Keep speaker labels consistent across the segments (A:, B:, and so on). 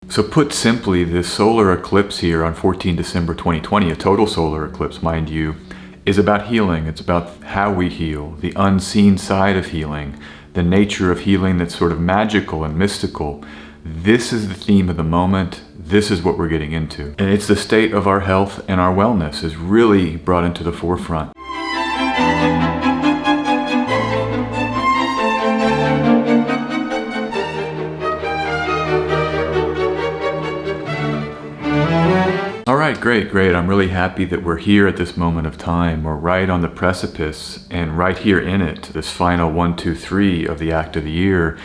A: So put simply, this solar eclipse here on 14 December 2020, a total solar eclipse, mind you, is about healing. It's about how we heal, the unseen side of healing, the nature of healing that's sort of magical and mystical. This is the theme of the moment. This is what we're getting into. And it's the state of our health and our wellness is really brought into the forefront. All right, great. I'm really happy that we're here at this moment of time. We're right on the precipice and right here in it, this final 1, 2, 3 of the act of the year.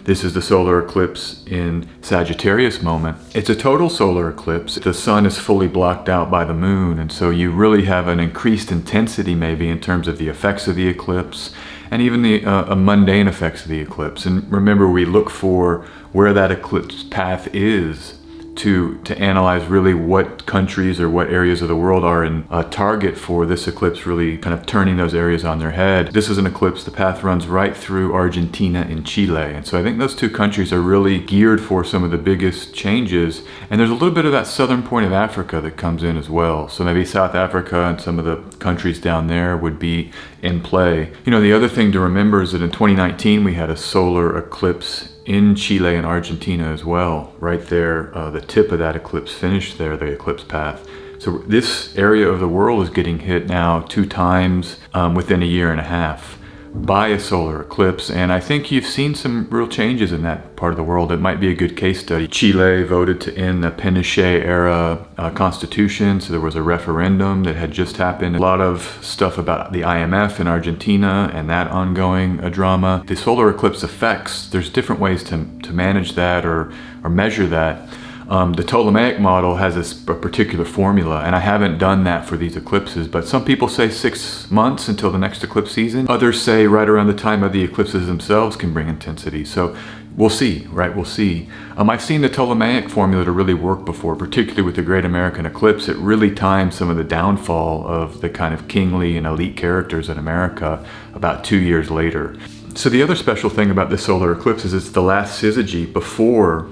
A: This is the solar eclipse in Sagittarius moment. It's a total solar eclipse. The sun is fully blocked out by the moon, and so you really have an increased intensity maybe in terms of the effects of the eclipse and even the mundane effects of the eclipse. And remember, we look for where that eclipse path is to analyze really what countries or what areas of the world are in a target for this eclipse, really kind of turning those areas on their head. This is an eclipse, the path runs right through Argentina and Chile. And so I think those two countries are really geared for some of the biggest changes. And there's a little bit of that southern point of Africa that comes in as well. So maybe South Africa and some of the countries down there would be in play. You know, the other thing to remember is that in 2019, we had a solar eclipse in Chile and Argentina as well. Right there, the tip of that eclipse finished there, the eclipse path. So this area of the world is getting hit now 2 times within a year and a half by a solar eclipse. And I think you've seen some real changes in that part of the world. It might be a good case study. Chile voted to end the Pinochet era constitution. So there was a referendum that had just happened. A lot of stuff about the IMF in Argentina and that ongoing drama. The solar eclipse effects, there's different ways to manage that or measure that. The Ptolemaic model has a particular formula, and I haven't done that for these eclipses, but some people say 6 months until the next eclipse season. Others say right around the time of the eclipses themselves can bring intensity. So we'll see, right? We'll see. I've seen the Ptolemaic formula to really work before, particularly with the Great American Eclipse. It really timed some of the downfall of the kind of kingly and elite characters in America about 2 years later. So the other special thing about this solar eclipse is it's the last syzygy before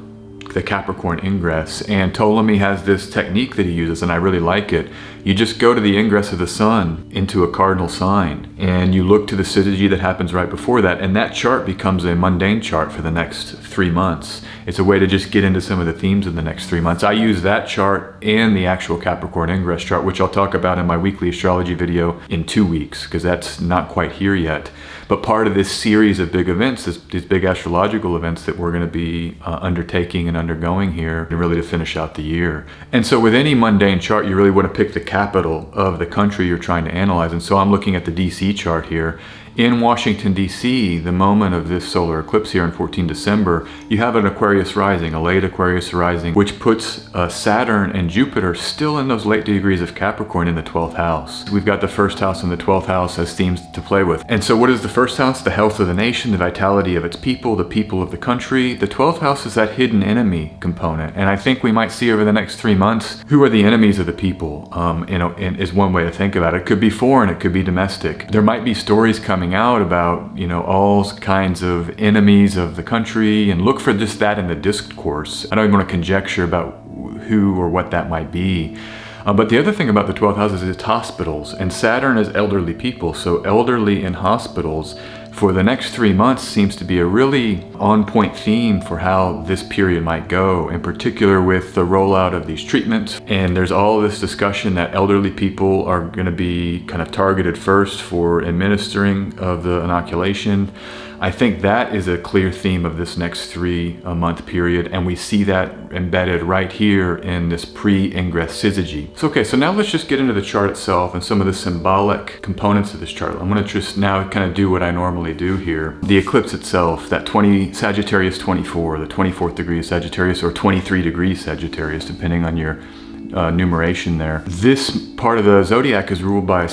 A: the Capricorn ingress, and Ptolemy has this technique that he uses, and I really like it. You just go to the ingress of the sun into a cardinal sign, and you look to the syzygy that happens right before that, and that chart becomes a mundane chart for the next 3 months. It's a way to just get into some of the themes of the next 3 months. I use that chart and the actual Capricorn ingress chart, which I'll talk about in my weekly astrology video in 2 weeks, because that's not quite here yet. But part of this series of big events, these big astrological events that we're going to be undertaking and undergoing here, and really to finish out the year. And so with any mundane chart, you really want to pick the capital of the country you're trying to analyze. And so I'm looking at the DC chart here. In Washington, D.C., the moment of this solar eclipse here on 14 December, you have an Aquarius rising, a late Aquarius rising, which puts Saturn and Jupiter still in those late degrees of Capricorn in the 12th house. We've got the first house and the 12th house as themes to play with. And so what is the first house? The health of the nation, the vitality of its people, the people of the country. The 12th house is that hidden enemy component. And I think we might see over the next 3 months who are the enemies of the people, is one way to think about it. It could be foreign, it could be domestic. There might be stories coming out about, all kinds of enemies of the country, and look for just that in the discourse. I don't even want to conjecture about who or what that might be. But the other thing about the 12th house is it's hospitals, and Saturn is elderly people. So elderly in hospitals for the next 3 months seems to be a really on-point theme for how this period might go, in particular with the rollout of these treatments. And there's all this discussion that elderly people are going to be kind of targeted first for administering of the inoculation. I think that is a clear theme of this next 3-month period, and we see that embedded right here in this pre-ingress syzygy. So okay, so now let's just get into the chart itself and some of the symbolic components of this chart. I'm going to just now kind of do what I normally do here. The eclipse itself, that Sagittarius 24, the 24th degree of Sagittarius, or 23 degrees Sagittarius, depending on your numeration there. This part of the zodiac is ruled by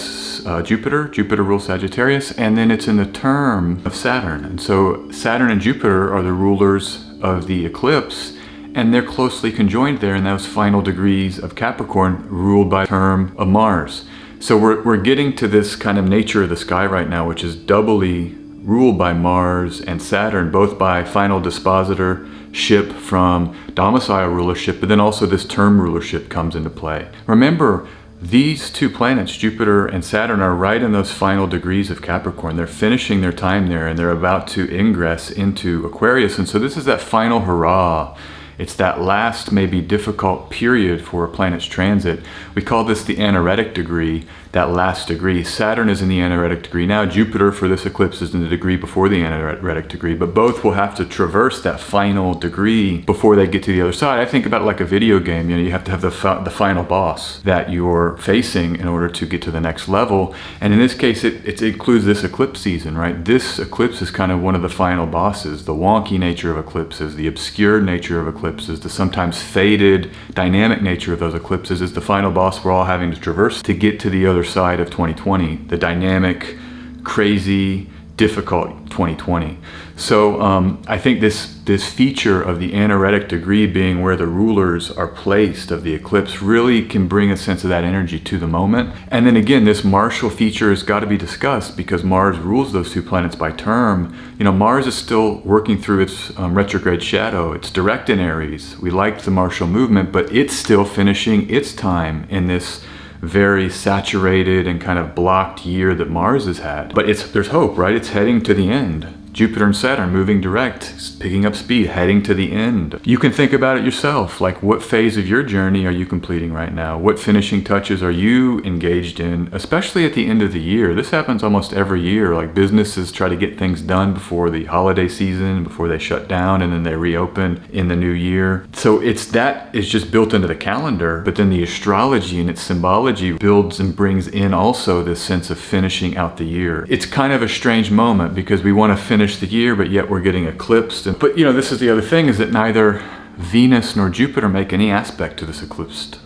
A: Jupiter. Jupiter rules Sagittarius, and then it's in the term of Saturn. And so Saturn and Jupiter are the rulers of the eclipse, and they're closely conjoined there in those final degrees of Capricorn, ruled by the term of Mars. So we're getting to this kind of nature of the sky right now, which is doubly ruled by Mars and Saturn, both by final dispositor rulership from domicile rulership, but then also this term rulership comes into play. Remember, these two planets, Jupiter and Saturn, are right in those final degrees of Capricorn. They're finishing their time there, and they're about to ingress into Aquarius. And so this is that final hurrah. It's that last, maybe difficult period for a planet's transit. We call this the anaretic degree, that last degree. Saturn is in the anaretic degree now. Jupiter for this eclipse is in the degree before the anaretic degree, but both will have to traverse that final degree before they get to the other side. I think about it like a video game. You know, you have to have the final boss that you're facing in order to get to the next level. And in this case, it includes this eclipse season, right? This eclipse is kind of one of the final bosses. The wonky nature of eclipses, the obscured nature of eclipses, the sometimes faded, dynamic nature of those eclipses is the final boss we're all having to traverse to get to the other side of 2020, the dynamic, crazy, difficult 2020. So I think this feature of the anaretic degree being where the rulers are placed of the eclipse really can bring a sense of that energy to the moment. And then again, this martial feature has got to be discussed because Mars rules those two planets by term. You know, Mars is still working through its retrograde shadow. It's direct in Aries. We liked the martial movement, but it's still finishing its time in this very saturated and kind of blocked year that Mars has had. But there's hope, right? It's heading to the end. Jupiter and Saturn moving direct, picking up speed, heading to the end. You can think about it yourself, like what phase of your journey are you completing right now? What finishing touches are you engaged in, especially at the end of the year? This happens almost every year, like businesses try to get things done before the holiday season, before they shut down, and then they reopen in the new year. So that is just built into the calendar, but then the astrology and its symbology builds and brings in also this sense of finishing out the year. It's kind of a strange moment because we want to finish the year, but yet we're getting eclipsed. But you know, this is the other thing, is that neither Venus nor Jupiter make any aspect to this eclipsed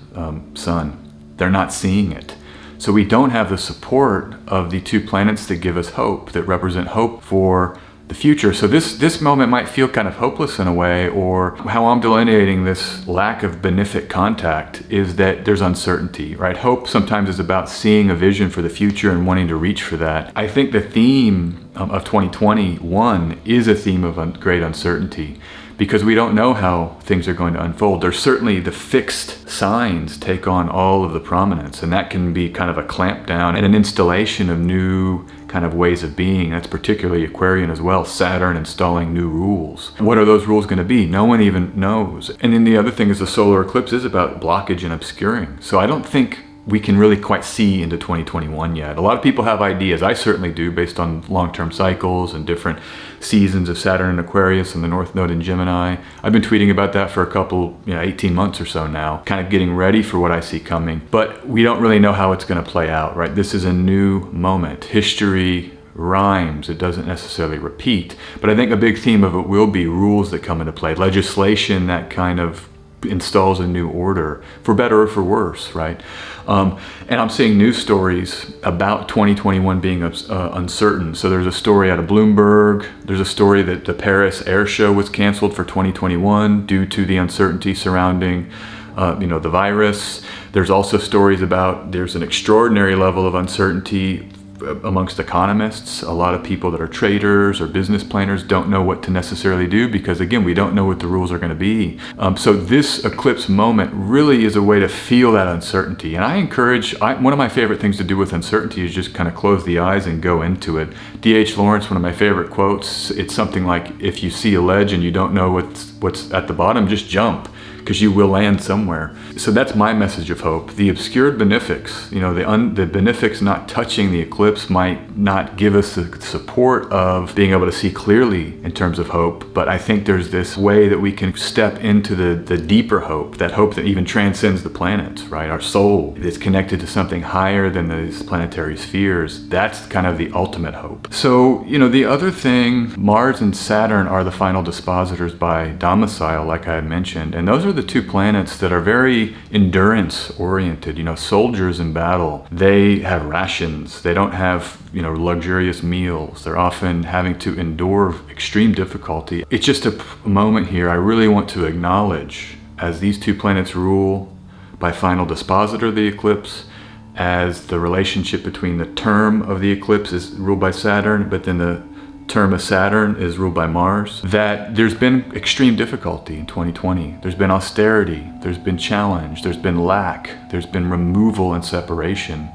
A: sun. They're not seeing it. So we don't have the support of the two planets that give us hope, that represent hope for the future. So this moment might feel kind of hopeless in a way, or how I'm delineating this lack of benefic contact is that there's uncertainty, right? Hope sometimes is about seeing a vision for the future and wanting to reach for that. I think the theme of 2021 is a theme of great uncertainty, because we don't know how things are going to unfold. There's certainly the fixed signs take on all of the prominence, and that can be kind of a clamp down and an installation of new kind of ways of being. That's particularly Aquarian as well, Saturn installing new rules. What are those rules going to be? No one even knows. And then the other thing is the solar eclipse is about blockage and obscuring. So I don't think we can really quite see into 2021 yet. A lot of people have ideas. I certainly do, based on long-term cycles and different seasons of Saturn in Aquarius and the North Node in Gemini. I've been tweeting about that for a couple, 18 months or so now, kind of getting ready for what I see coming. But we don't really know how it's going to play out, right? This is a new moment. History rhymes. It doesn't necessarily repeat. But I think a big theme of it will be rules that come into play, legislation that kind of installs a new order, for better or for worse, right? And I'm seeing news stories about 2021 being uncertain. So there's a story out of Bloomberg. There's a story that the Paris Air Show was canceled for 2021 due to the uncertainty surrounding the virus. There's also stories about there's an extraordinary level of uncertainty amongst economists. A lot of people that are traders or business planners don't know what to necessarily do because, again, we don't know what the rules are going to be. So this eclipse moment really is a way to feel that uncertainty. And I encourage, one of my favorite things to do with uncertainty is just kind of close the eyes and go into it. D.H. Lawrence, one of my favorite quotes, it's something like, if you see a ledge and you don't know what's at the bottom, just jump, because you will land somewhere. So that's my message of hope. The obscured benefics, the benefics not touching the eclipse might not give us the support of being able to see clearly in terms of hope, but I think there's this way that we can step into the deeper hope that even transcends the planets, right? Our soul is connected to something higher than these planetary spheres. That's kind of the ultimate hope. So, the other thing, Mars and Saturn are the final dispositors by domicile, like I had mentioned, and those are the two planets that are very endurance oriented. Soldiers in battle, they have rations. They don't have, luxurious meals. They're often having to endure extreme difficulty. It's just a moment here I really want to acknowledge, as these two planets rule by final dispositor of the eclipse, as the relationship between the term of the eclipse is ruled by Saturn, but then the term of Saturn is ruled by Mars, that there's been extreme difficulty in 2020. There's been austerity, there's been challenge, there's been lack, there's been removal and separation.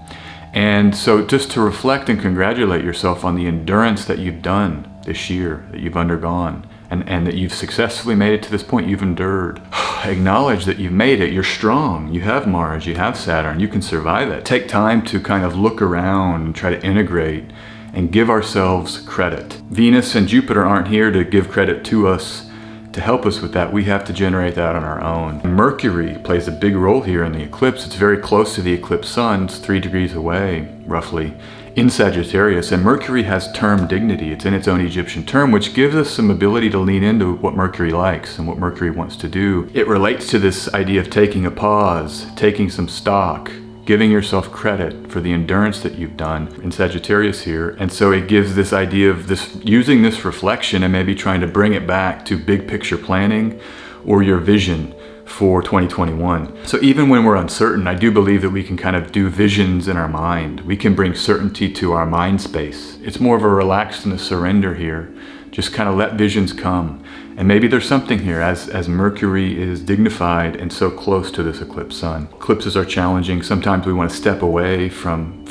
A: And so just to reflect and congratulate yourself on the endurance that you've done this year, that you've undergone, and that you've successfully made it to this point, you've endured. Acknowledge that you've made it, you're strong, you have Mars, you have Saturn, you can survive it. Take time to kind of look around and try to integrate and give ourselves credit. Venus and Jupiter aren't here to give credit to us, to help us with that. We have to generate that on our own. Mercury plays a big role here in the eclipse. It's very close to the eclipse sun. It's 3 degrees away, roughly, in Sagittarius. And Mercury has term dignity. It's in its own Egyptian term, which gives us some ability to lean into what Mercury likes and what Mercury wants to do. It relates to this idea of taking a pause, taking some stock, giving yourself credit for the endurance that you've done in Sagittarius here. And so it gives this idea of this, using this reflection and maybe trying to bring it back to big picture planning or your vision for 2021. So even when we're uncertain, I do believe that we can kind of do visions in our mind. We can bring certainty to our mind space. It's more of a relaxed and a surrender here. Just kind of let visions come. And maybe there's something here as Mercury is dignified and so close to this eclipse sun. Eclipses are challenging. Sometimes we want to step away from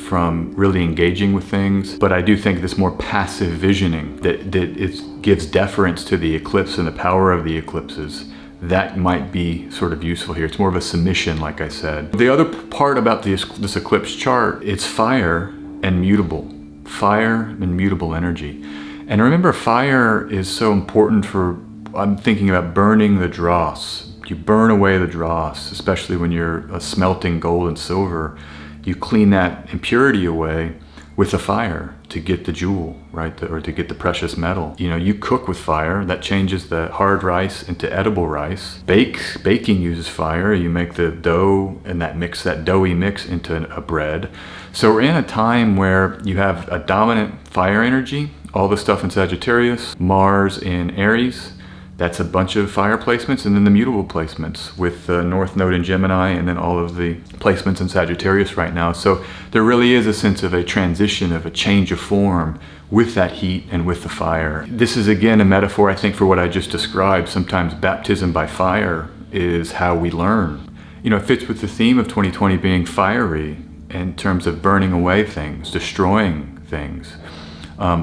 A: really engaging with things. But I do think this more passive visioning that it gives deference to the eclipse and the power of the eclipses, that might be sort of useful here. It's more of a submission, like I said. The other part about this eclipse chart, it's fire and mutable. Fire and mutable energy. And remember, fire is so important for, I'm thinking about burning the dross. You burn away the dross, especially when you're smelting gold and silver. You clean that impurity away with the fire to get the jewel, right? Or to get the precious metal. You know, you cook with fire, that changes the hard rice into edible rice. Baking uses fire. You make the dough and that doughy mix into a bread. So we're in a time where you have a dominant fire energy, all the stuff in Sagittarius, Mars in Aries. That's a bunch of fire placements, and then the mutable placements with the North Node in Gemini, and then all of the placements in Sagittarius right now. So there really is a sense of a transition, of a change of form with that heat and with the fire. This is again a metaphor, I think, for what I just described. Sometimes baptism by fire is how we learn. You know, it fits with the theme of 2020 being fiery in terms of burning away things, destroying things.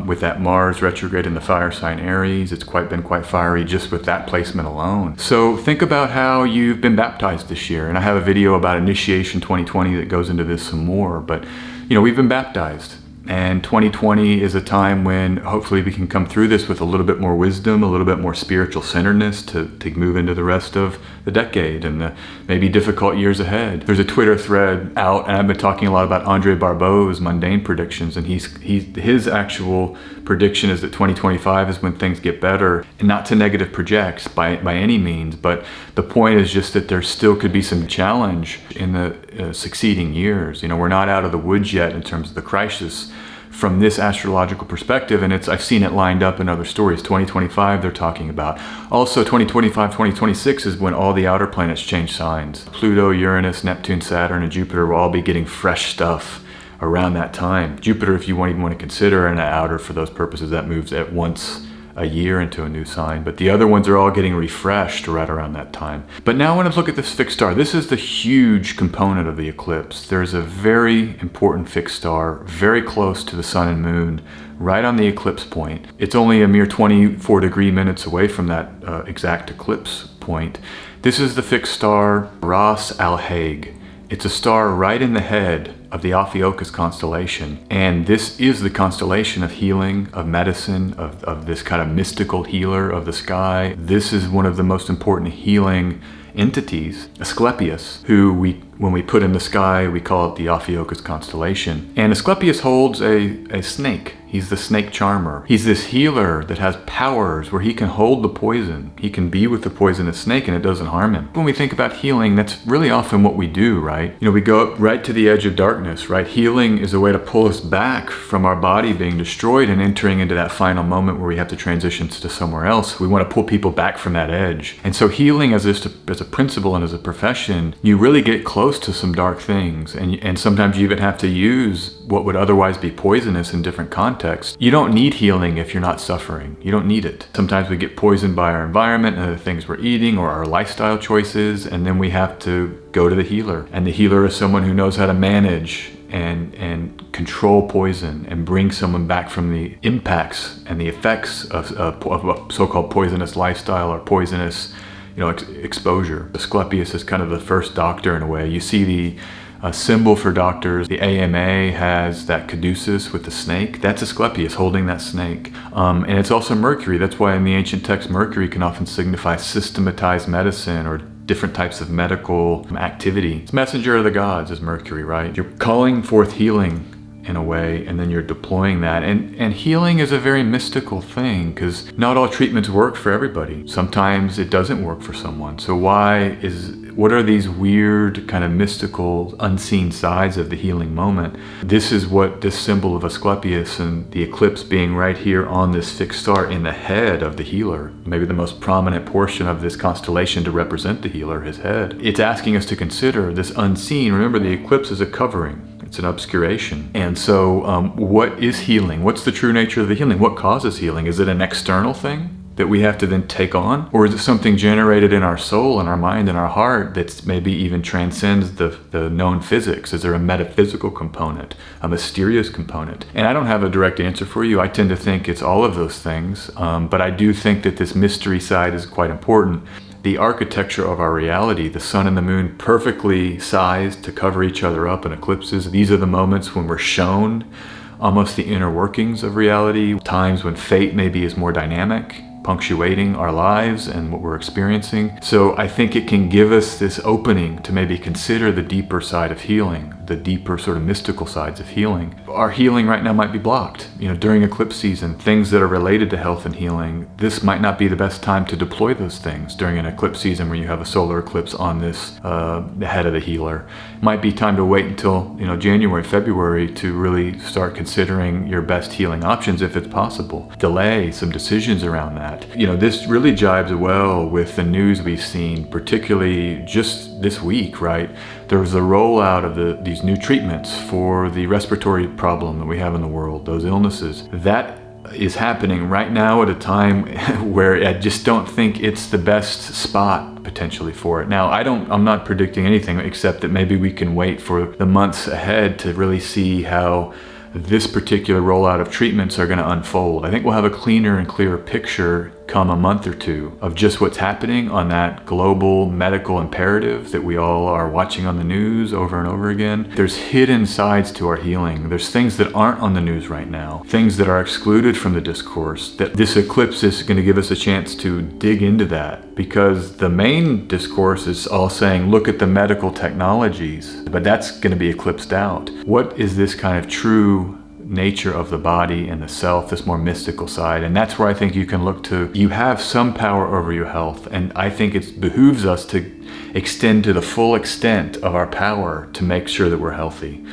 A: With that Mars retrograde in the fire sign Aries, it's been quite fiery just with that placement alone. So think about how you've been baptized this year. And I have a video about Initiation 2020 that goes into this some more. But, you know, we've been baptized. And 2020 is a time when hopefully we can come through this with a little bit more wisdom, a little bit more spiritual centeredness to move into the rest of the decade and the maybe difficult years ahead. There's a Twitter thread out, and I've been talking a lot about Andre Barbeau's mundane predictions, and his actual prediction is that 2025 is when things get better, and not to negative project by any means, but the point is just that there still could be some challenge in the succeeding years. You know, we're not out of the woods yet in terms of the crisis from this astrological perspective, and I've seen it lined up in other stories. 2025 they're talking about. Also 2025, 2026 is when all the outer planets change signs. Pluto, Uranus, Neptune, Saturn, and Jupiter will all be getting fresh stuff around that time. Jupiter, if you even want to consider an outer for those purposes, that moves at once a year into a new sign, but the other ones are all getting refreshed right around that time. But now I want to look at this fixed star. This is the huge component of the eclipse. There's a very important fixed star very close to the sun and moon, right on the eclipse point. It's only a mere 24 degree minutes away from that exact eclipse point. This is the fixed star Ras Al-Hague. It's a star right in the head of the Ophiuchus constellation. And this is the constellation of healing, of medicine, of this kind of mystical healer of the sky. This is one of the most important healing entities, Asclepius, who when we put in the sky, we call it the Ophiuchus constellation. And Asclepius holds a snake. He's the snake charmer. He's this healer that has powers where he can hold the poison. He can be with the poisonous snake and it doesn't harm him. When we think about healing, that's really often what we do, right? You know, we go up right to the edge of darkness, right? Healing is a way to pull us back from our body being destroyed and entering into that final moment where we have to transition to somewhere else. We want to pull people back from that edge. And so healing as a principle and as a profession, you really get close close to some dark things, and sometimes you even have to use what would otherwise be poisonous in different contexts. You don't need healing if you're not suffering. You don't need it. Sometimes we get poisoned by our environment and the things we're eating or our lifestyle choices, and then we have to go to the healer. And the healer is someone who knows how to manage and control poison and bring someone back from the impacts and the effects of a so-called poisonous lifestyle or poisonous exposure. Asclepius is kind of the first doctor in a way. You see the symbol for doctors. The AMA has that caduceus with the snake. That's Asclepius holding that snake. And it's also Mercury. That's why in the ancient text, Mercury can often signify systematized medicine or different types of medical activity. It's messenger of the gods is Mercury, right? You're calling forth healing in a way, and then you're deploying that. And healing is a very mystical thing because not all treatments work for everybody. Sometimes it doesn't work for someone. So what are these weird kind of mystical unseen sides of the healing moment? This is what this symbol of Asclepius and the eclipse being right here on this fixed star in the head of the healer, maybe the most prominent portion of this constellation to represent the healer, his head. It's asking us to consider this unseen. Remember, the eclipse is a covering. It's an obscuration. And so what is healing? What's the true nature of the healing? What causes healing? Is it an external thing that we have to then take on? Or is it something generated in our soul, in our mind, in our heart that's maybe even transcends the known physics? Is there a metaphysical component, a mysterious component? And I don't have a direct answer for you. I tend to think it's all of those things. But I do think that this mystery side is quite important. The architecture of our reality, the sun and the moon perfectly sized to cover each other up in eclipses. These are the moments when we're shown almost the inner workings of reality, times when fate maybe is more dynamic, punctuating our lives and what we're experiencing. So I think it can give us this opening to maybe consider the deeper side of healing, the deeper sort of mystical sides of healing. Our healing right now might be blocked. During eclipse season, things that are related to health and healing, this might not be the best time to deploy those things during an eclipse season where you have a solar eclipse on this, the head of the healer. It might be time to wait until January, February to really start considering your best healing options if it's possible. Delay some decisions around that. This really jibes well with the news we've seen, particularly just this week, right? There was a rollout of these new treatments for the respiratory problem that we have in the world, those illnesses. That is happening right now at a time where I just don't think it's the best spot potentially for it. Now, I'm not predicting anything except that maybe we can wait for the months ahead to really see how this particular rollout of treatments are going to unfold. I think we'll have a cleaner and clearer picture come a month or two of just what's happening on that global medical imperative that we all are watching on the news over and over again. There's hidden sides to our healing. There's things that aren't on the news right now, things that are excluded from the discourse, that this eclipse is going to give us a chance to dig into that, because the main discourse is all saying, look at the medical technologies, but that's going to be eclipsed out. What is this kind of true nature of the body and the self, this more mystical side? And that's where I think you can look to, you have some power over your health, and I think it behooves us to extend to the full extent of our power to make sure that we're healthy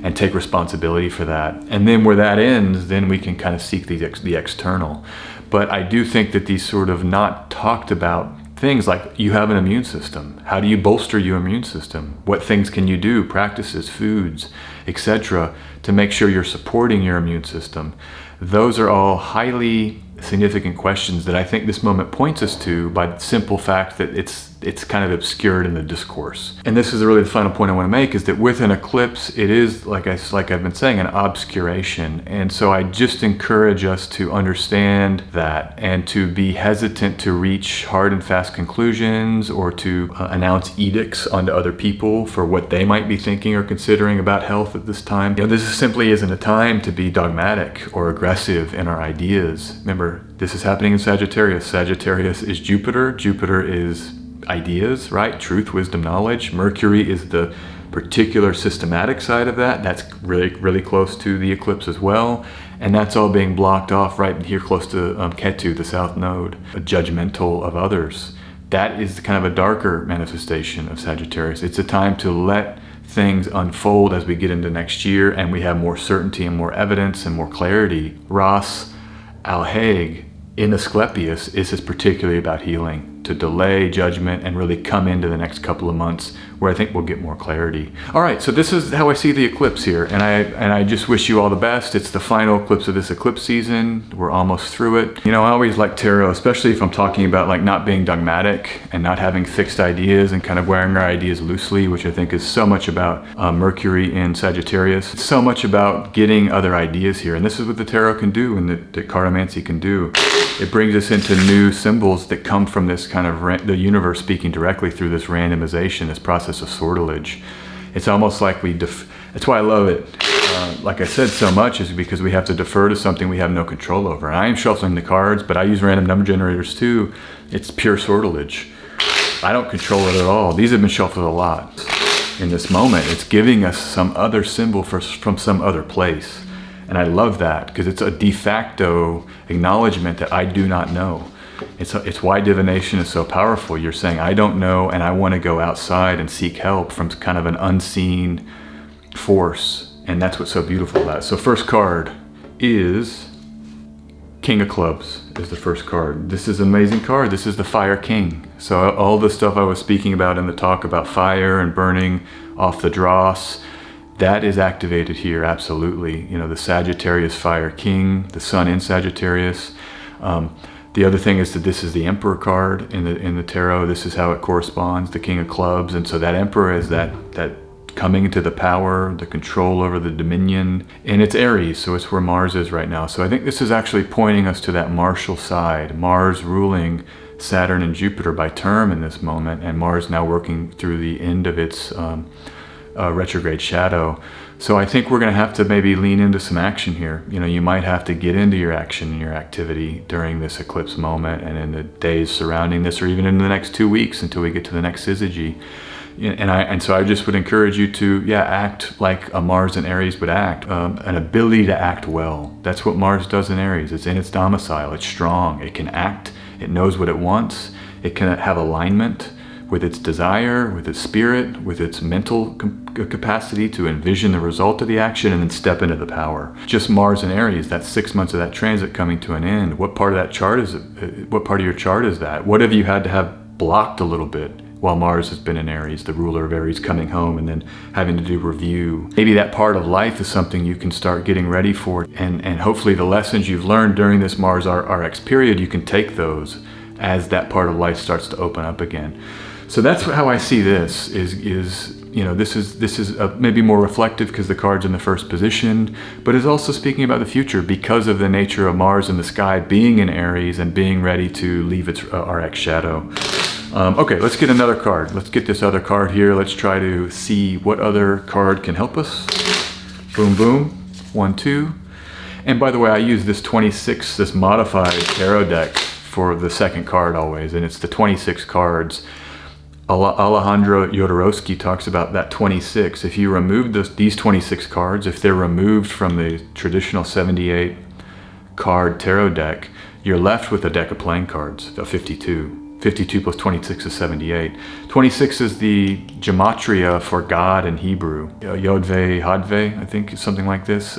A: and take responsibility for that. And then where that ends, then we can kind of seek the external. But I do think that these sort of not talked about things like, you have an immune system. How do you bolster your immune system? What things can you do, practices, foods, etc., to make sure you're supporting your immune system? Those are all highly significant questions that I think this moment points us to by the simple fact that it's kind of obscured in the discourse. And this is really the final point I want to make, is that with an eclipse, it is, like I've been saying, an obscuration. And so I just encourage us to understand that and to be hesitant to reach hard and fast conclusions or to announce edicts onto other people for what they might be thinking or considering about health at this time. This simply isn't a time to be dogmatic or aggressive in our ideas. Remember, this is happening in Sagittarius. Sagittarius is Jupiter. Jupiter is ideas, right? Truth, wisdom, knowledge. Mercury is the particular systematic side of that. That's really, really close to the eclipse as well. And that's all being blocked off right here close to Ketu, the south node, a judgmental of others. That is kind of a darker manifestation of Sagittarius. It's a time to let things unfold as we get into next year and we have more certainty and more evidence and more clarity. Ras Al-Haig in Asclepius is particularly about healing. to delay judgment and really come into the next couple of months where I think we'll get more clarity. All right, so this is how I see the eclipse here, and I just wish you all the best. It's the final eclipse of this eclipse season. We're almost through it. You know, I always like tarot, especially if I'm talking about like not being dogmatic and not having fixed ideas and kind of wearing our ideas loosely, which I think is so much about Mercury in Sagittarius. It's so much about getting other ideas here, and this is what the tarot can do and that cartomancy can do. It brings us into new symbols that come from this kind of the universe speaking directly through this randomization, this process of sortilege. It's almost like that's why I love it. Like I said, so much is because we have to defer to something we have no control over. And I am shuffling the cards, but I use random number generators too. It's pure sortilege. I don't control it at all. These have been shuffled a lot. In this moment, it's giving us some other symbol from some other place. And I love that because it's a de facto acknowledgement that I do not know. It's why divination is so powerful. You're saying, I don't know, and I want to go outside and seek help from kind of an unseen force. And that's what's so beautiful about it. So first card is King of Clubs is the first card. This is an amazing card. This is the Fire King. So all the stuff I was speaking about in the talk about fire and burning off the dross, that is activated here, absolutely. You know, the Sagittarius Fire King, the Sun in Sagittarius. The other thing is that this is the Emperor card in the tarot. This is how it corresponds, the King of Clubs. And so that Emperor is that coming into the power, the control over the dominion. And it's Aries, so it's where Mars is right now. So I think this is actually pointing us to that martial side. Mars ruling Saturn and Jupiter by term in this moment, and Mars now working through the end of its retrograde shadow. So I think we're going to have to maybe lean into some action here. You know, you might have to get into your action and your activity during this eclipse moment and in the days surrounding this, or even in the next 2 weeks until we get to the next syzygy. And so I just would encourage you to, act like a Mars in Aries would act, an ability to act well. That's what Mars does in Aries. It's in its domicile. It's strong. It can act. It knows what it wants. It can have alignment with its desire, with its spirit, with its mental capacity to envision the result of the action and then step into the power. Just Mars and Aries, that's 6 months of that transit coming to an end. What part of that chart is it? What part of your chart is that? What have you had to have blocked a little bit while Mars has been in Aries, the ruler of Aries coming home and then having to do review? Maybe that part of life is something you can start getting ready for, and hopefully the lessons you've learned during this Mars RX period, you can take those as that part of life starts to open up again. So that's how I see this, is you know, this is maybe more reflective because the card's in the first position, but is also speaking about the future because of the nature of Mars in the sky being in Aries and being ready to leave its RX shadow. Okay, let's get another card. Let's get this other card here. Let's try to see what other card can help us. Boom, boom. 1, 2. And by the way, I use this 26, this modified tarot deck for the second card always, and it's the 26 cards. Alejandro Jodorowsky talks about that 26. If you remove these 26 cards, if they're removed from the traditional 78 card tarot deck, you're left with a deck of playing cards of 52. 52 plus 26 is 78. 26 is the gematria for God in Hebrew. Yod-Veh, Had-Veh, I think, something like this.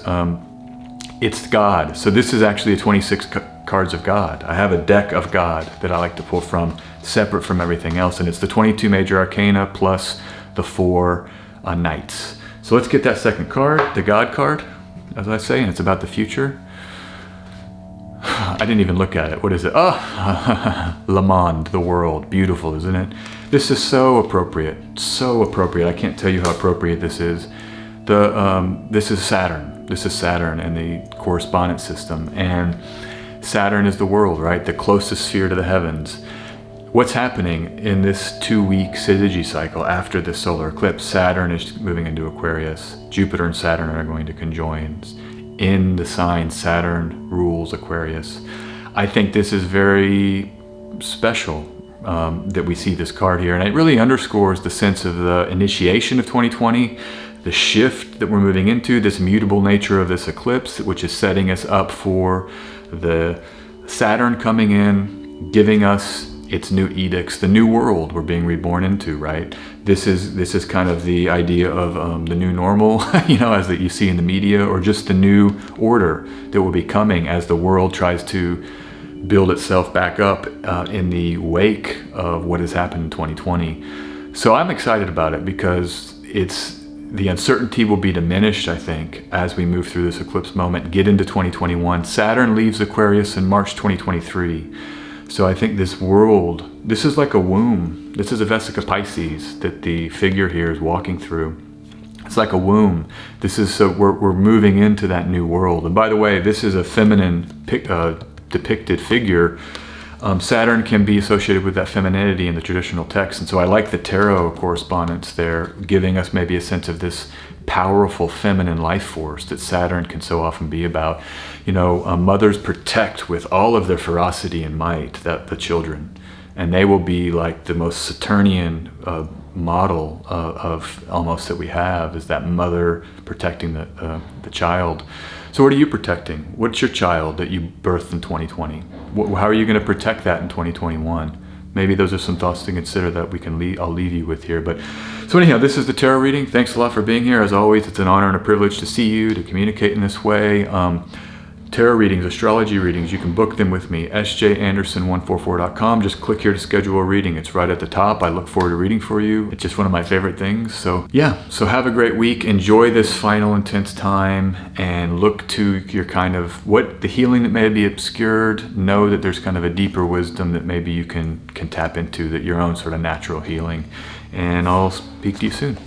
A: It's God. So this is actually a 26 cards of God. I have a deck of God that I like to pull from, separate from everything else. And it's the 22 major arcana plus the 4 knights. So let's get that second card, the God card, as I say, and it's about the future. I didn't even look at it. What is it? Oh, Le Monde, the world. Beautiful, isn't it? This is so appropriate. So appropriate. I can't tell you how appropriate this is. This is Saturn. This is Saturn and the correspondence system. And Saturn is the world, right? The closest sphere to the heavens. What's happening in this 2-week syzygy cycle after the solar eclipse? Saturn is moving into Aquarius. Jupiter and Saturn are going to conjoin. In the sign Saturn rules Aquarius. I think this is very special that we see this card here, and it really underscores the sense of the initiation of 2020, the shift that we're moving into, this mutable nature of this eclipse, which is setting us up for the Saturn coming in, giving us its new edicts, the new world we're being reborn into, right? This is kind of the idea of the new normal, you know, as that you see in the media, or just the new order that will be coming as the world tries to build itself back up in the wake of what has happened in 2020. So I'm excited about it because the uncertainty will be diminished, I think, as we move through this eclipse moment, get into 2021. Saturn leaves Aquarius in March 2023. So I think this world, this is like a womb. This is a Vesica Pisces that the figure here is walking through. It's like a womb. This is, so we're moving into that new world. And by the way, this is a feminine depicted figure. Saturn can be associated with that femininity in the traditional text. And so I like the tarot correspondence there, giving us maybe a sense of this powerful feminine life force that Saturn can so often be about. Mothers protect with all of their ferocity and might the children. And they will be like the most Saturnian model of almost that we have, is that mother protecting the child. So what are you protecting? What's your child that you birthed in 2020? How are you going to protect that in 2021? Maybe those are some thoughts to consider that I'll leave you with here. But so anyhow, this is the tarot reading. Thanks a lot for being here. As always, it's an honor and a privilege to see you, to communicate in this way. Tarot readings, astrology readings, you can book them with me, sjanderson144.com. Just click here to schedule a reading. It's right at the top. I look forward to reading for you. It's just one of my favorite things. So yeah, so have a great week. Enjoy this final intense time and look to your kind of, what the healing that may be obscured. Know that there's kind of a deeper wisdom that maybe you can tap into, that your own sort of natural healing. And I'll speak to you soon.